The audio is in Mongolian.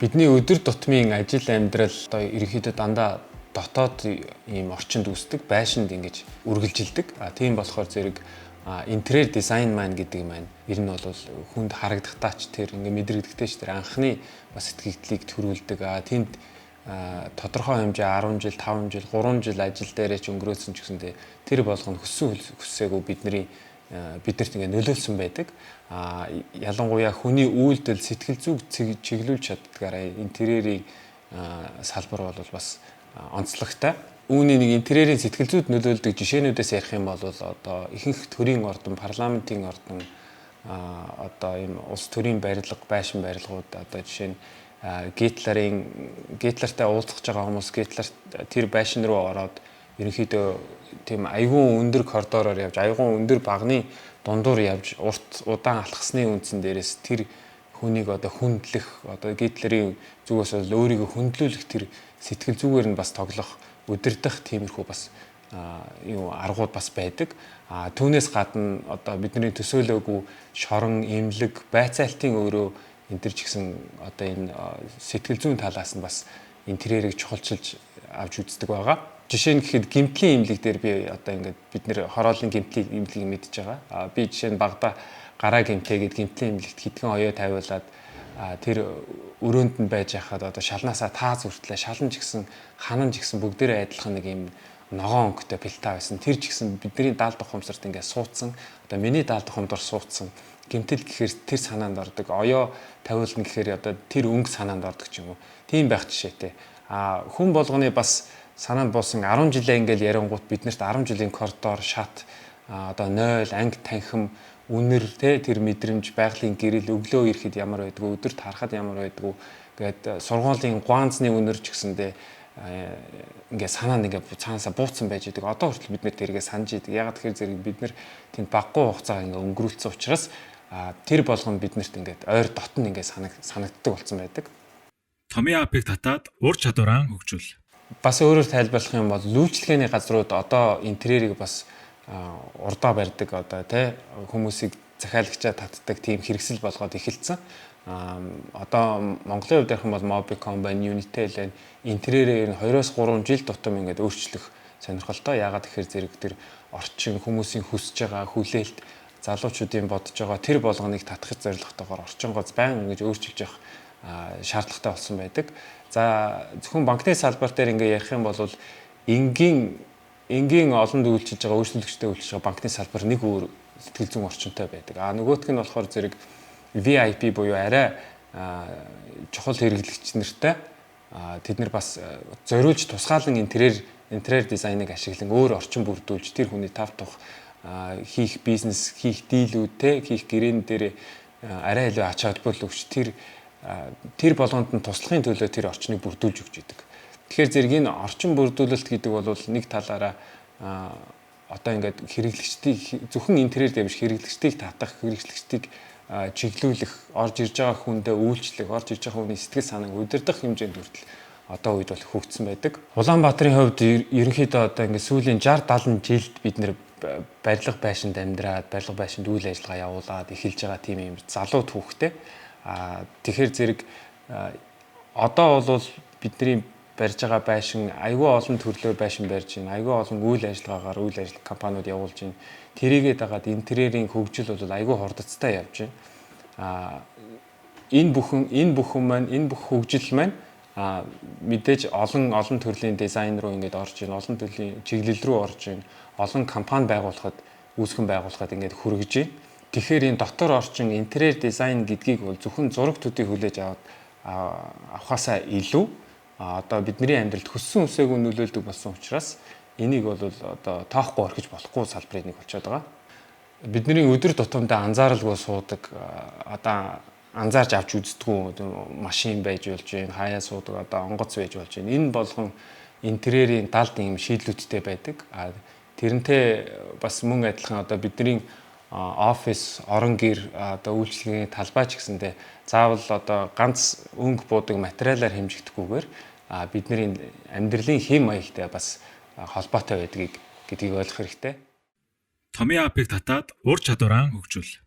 Бидний өдөр тутмын ажил амьдрал одоо ерөнхийдөө дандаа дотоод ийм орчинд үүсдэг, байшинд ингэж үргэлжилдэг. Тийм болохоор зэрэг интерьер дизайн маань гэдэг маань ер нь бол хүнд харагдахтаач тэр ингээ мэдрэгдэхтэй ч тэр анхны бас сэтгэгдлийг төрүүлдэг. Тэнд тодорхой хэмжээ 10 жил, 5 жил, 3 жил ажил дээрээ ч өнгөрөөсөн ч гэсэндээ тэр болгоно хүссэн хүссээгүй биднэрт ингээ нөлөөлсөн байдаг. Ялангуяа хүний үйлдэл сэтгэл зүг чиглүүлж чаддгаараа интерьерийн салбар бол бас онцлогтой. Үүний нэг интерьерийн сэтгэл зүйд нөлөөлдөг жишээнүүдээс ярих юм бол одоо ихэнх төрийн ордон, парламентын ордон, одоо ийм улс төрийн барилга, байшин барилгууд одоо жишээ нь Гитлертэй уулзах байгаа хүмүүс тэр байшин руу ороод ерөнхийдөө тийм айгүй өндөр коридороор явж, айгүй өндөр багны дундуур явж удаан алхсны үндсэн дээрээс тэр хүнийг одоо хүндлэх, одоо Гитлерийн зүгээс бол өөрийгөө хүндлүүлэх тэр сэтгэл зүгээр нь бас тоглох, удирдах тиймэрхүү бас аргууд бас байдаг. Түүнээс гадна одоо бидний төсөөлөөгүй шорон, эмнэлэг, байцаалтын өөрөө энэ төр ч гэсэн одоо энэ сэтгэл зүйн талаас нь бас интерьерийг чухалчилж авч үздэг байгаа. Жишээ нь гэхэд гэмтлийн имлэг дээр би одоо ингээд бид нэр хорооллын гэмтлийн имлэгийг мэдж байгаа. Би жишээ нь багада гараа гэмтээгээд гэмтлийн имлэгт хитгэн оёо тавиулаад тэр өрөөнд нь байж хахад одоо шалнаасаа тааз хүртлээ шалан ч гэсэн ханан ч гэсэн бүгдээрээ адилхан нэг юм ногоон өнгөтэй пилта байсан. Тэр ч гэсэн бидний даалд ухамсарт ингээд суудсан. Одоо миний даалд ухамдаар суудсан. Гэмтэл гэхээр тэр санаанд ордог. Оёо тавиулна гэхээр одоо тэр өнгө санаанд ордог ч юм уу. Тийм байх жишээтэй. Хүн болгоны бас санаанд буусан 10 жилээ ингээл ярангуут биднэрт 10 жилийн коридор, шат, одоо 0, анги танхим, үнэр тэр мэдрэмж, байгалийн гэрэл өглөө ирэхэд ямар байдгүй, өдөрт харахад ямар байдгүй гээд сургуулийн гуанзны үнэр ч гэсэндээ ингээ санаанд ингээ цаанасаа бууцсан байж идэг. Одоо хүртэл бид нэр тэргээ санаж идэг. Ягаад тэгэхээр зэрэг бид нэр тэнд баггүй хугацаа ингээ өнгөрүүлсэн учраас тэр болгоно биднэрт ингээд ойр дотн ингээ санагддаг болсон байдаг. Томьёо апыг татаад ур чадвараа хөгжүүл. Бас өөрөөр тайлбарлах юм бол үйлчлэгээний газрууд одоо интерьерийг бас урдаа барьдаг одоо хүмүүсийг захиалагчаа татдаг тийм хэрэгсэл болгоод эхэлсэн. Одоо Монголын хувьд ярих юм бол Mobicom байна, Unitel байна. Интерьерийг 2-3 жил тутам ингээд өөрчлөх сонирхолтой. Яагаад гэхээр зэрэг тэр орчин хүмүүсийн хүсэж байгаа хүлээлт залуучуудын бодож байгаа тэр болгоныг татахыг зорилготойгоор орчин гоц байн ингэж өөрчилж явах шаардлагатай болсон байдаг. За зөвхөн банкны салбар дээр ингээ ярих юм бол энгийн олонд үйлчилж байгаа өөрчлөлтөчтэй үйлчилж байгаа банкны салбар нэг өөр сэтгэл зүйн орчинтой байдаг. Нөгөөх нь болохоор зэрэг VIP буюу арай чухал хэрэглэгч нартай тэд нар бас зориулж тусгаалan интерьер дизайныг ашиглан өөр орчин бүрдүүлж тэр хүний тав тух хийх бизнес, хийх дийлүүд хийх гэрээн дээр арай илүү ач холбогдол өгч тэр болгонд нь туслахын төлөө тэр орчныг бүрдүүлж өгч идэг. Тэгэхээр зэрэг энэ орчин бүрдүүлэлт гэдэг бол нэг талаараа одоо ингээд хэрэглэгчдийг зөвхөн интерьер дэмж хэрэглэгчдийг татах, хэрэглэгчдийг чиглүүлэх, орж ирж байгаа хүндээ үйлчлэх, орж ирж байгаа хүний сэтгэл санааг удирдах хэмжээнд хүртэл одоо үед бол хөгжсөн байдаг. Улаанбаатарын хувьд ерөнхийдөө одоо ингээд сүүлийн 60-70 жилд бид нэр барилга байшинд амьдраад, барилга байшинд үйл ажиллагаа явуулаад эхэлж байгаа тийм юм залуу түүхтэй. Тэгэхээр зэрэг одоо бол бидний барьж байгаа байшин айгүй олон төрлөөр байшин барьж байна. Айгүй олон үйл ажиллагаагаар үйл ажиллагаа компаниуд явуулж байна. Тэрийгээ дагаад интерьерийн хөгжил бол айгүй хурдцтай явж байна. Энэ бүх хөгжил маань мэдээж олон төрлийн дизайн руу ингээд орж байна. Олон төрлийн чиглэл рүү орж байна. Олон компани үүсгэн байгуулахад ингээд хүргэж байна. Тэгэхээр энэ дотор орчин интерьер дизайн гэдгийг бол зөвхөн зураг төдий хүлээж авахаасаа илүү одоо бидний амьдралд хүссэн үсээгүй нөлөөлдөг болсон учраас энийг бол одоо тоохгүй орхиж болохгүй салбарын нэг болчиход байгаа. Бидний өдөр тутамдаа анзааралгүй суудаг одоо анзаарч авч үздэггүй машин байж болж байна, хаяа суудаг одоо онгоц байж болж байна. Энэ болгон интерьерийн далд юм шийдлүүдтэй байдаг. Тэрнтэй бас мөн адилхан одоо бидний офис, орон гэр одоо үйлчлэгийн талбай ч гэсэндээ заавал одоо ганц өнгө буудаг материалаар хэмжигдэхгүйгээр бидний амьдралын хэм маягтай бас холбоотой гэдгийг ойлгох хэрэгтэй. Томьёо апыг татаад ур чадвараа хөгжүүл.